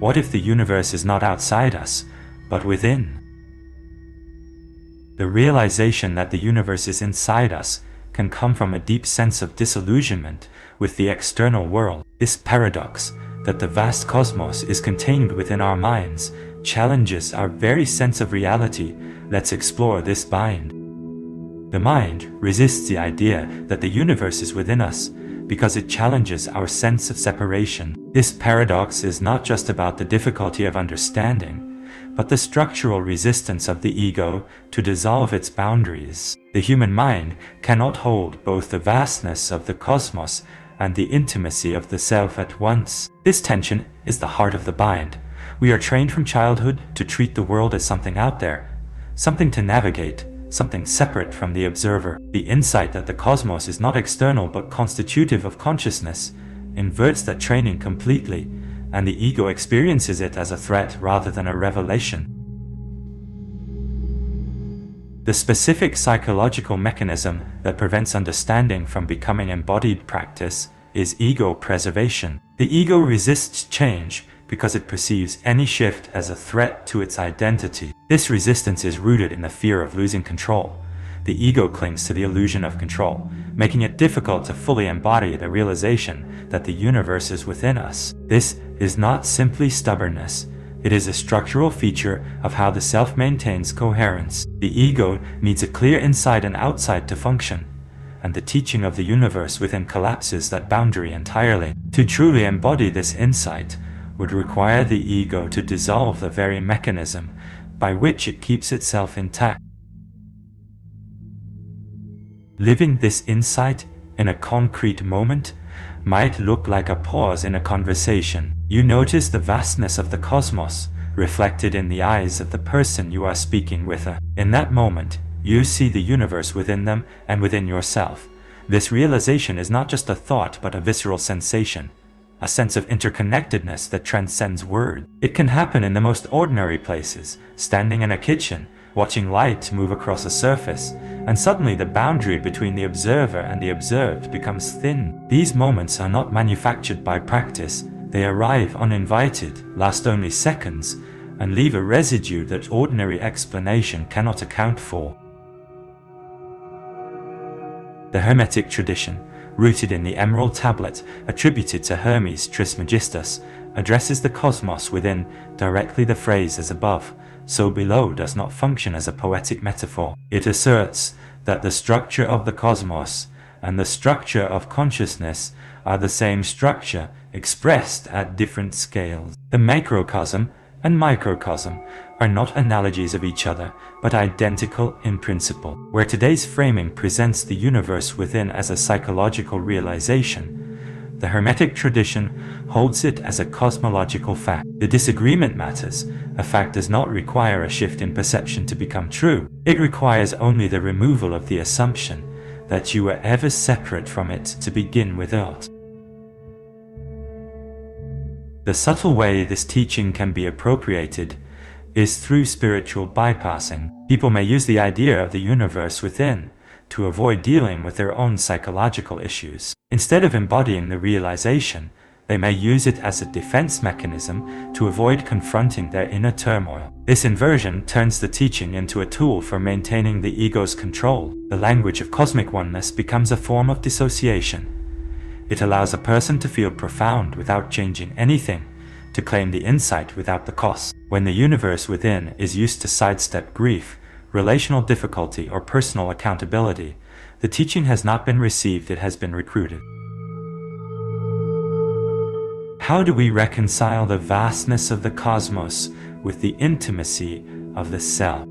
What if the universe is not outside us, but within? The realization that the universe is inside us can come from a deep sense of disillusionment with the external world. This paradox, that the vast cosmos is contained within our minds, challenges our very sense of reality. Let's explore this mind. The mind resists the idea that the universe is within us because it challenges our sense of separation. This paradox is not just about the difficulty of understanding, but the structural resistance of the ego to dissolve its boundaries. The human mind cannot hold both the vastness of the cosmos and the intimacy of the self at once. This tension is the heart of the mind. We are trained from childhood to treat the world as something out there, something to navigate, something separate from the observer. The insight that the cosmos is not external but constitutive of consciousness inverts that training completely, and the ego experiences it as a threat rather than a revelation. The specific psychological mechanism that prevents understanding from becoming embodied practice is ego preservation. The ego resists change because it perceives any shift as a threat to its identity. This resistance is rooted in the fear of losing control. The ego clings to the illusion of control, making it difficult to fully embody the realization that the universe is within us. This is not simply stubbornness. It is a structural feature of how the self maintains coherence. The ego needs a clear inside and outside to function, and the teaching of the universe within collapses that boundary entirely. To truly embody this insight would require the ego to dissolve the very mechanism by which it keeps itself intact. Living this insight in a concrete moment might look like a pause in a conversation. You notice the vastness of the cosmos reflected in the eyes of the person you are speaking with. In that moment, you see the universe within them and within yourself. This realization is not just a thought but a visceral sensation, a sense of interconnectedness that transcends words. It can happen in the most ordinary places, standing in a kitchen, watching light move across a surface, and suddenly the boundary between the observer and the observed becomes thin. These moments are not manufactured by practice. They arrive uninvited, last only seconds, and leave a residue that ordinary explanation cannot account for. The Hermetic tradition, rooted in the Emerald Tablet attributed to Hermes Trismegistus, addresses the cosmos within directly. The phrase "as above, so below" does not function as a poetic metaphor. It asserts that the structure of the cosmos and the structure of consciousness are the same structure, expressed at different scales. The macrocosm and microcosm are not analogies of each other, but identical in principle. Where today's framing presents the universe within as a psychological realization, the Hermetic tradition holds it as a cosmological fact. The disagreement matters. A fact does not require a shift in perception to become true. It requires only the removal of the assumption that you were ever separate from it to begin without. The subtle way this teaching can be appropriated is through spiritual bypassing. People may use the idea of the universe within to avoid dealing with their own psychological issues. Instead of embodying the realization, they may use it as a defense mechanism to avoid confronting their inner turmoil. This inversion turns the teaching into a tool for maintaining the ego's control. The language of cosmic oneness becomes a form of dissociation. It allows a person to feel profound without changing anything, to claim the insight without the cost. When the universe within is used to sidestep grief, relational difficulty, or personal accountability, the teaching has not been received, it has been recruited. How do we reconcile the vastness of the cosmos with the intimacy of the self?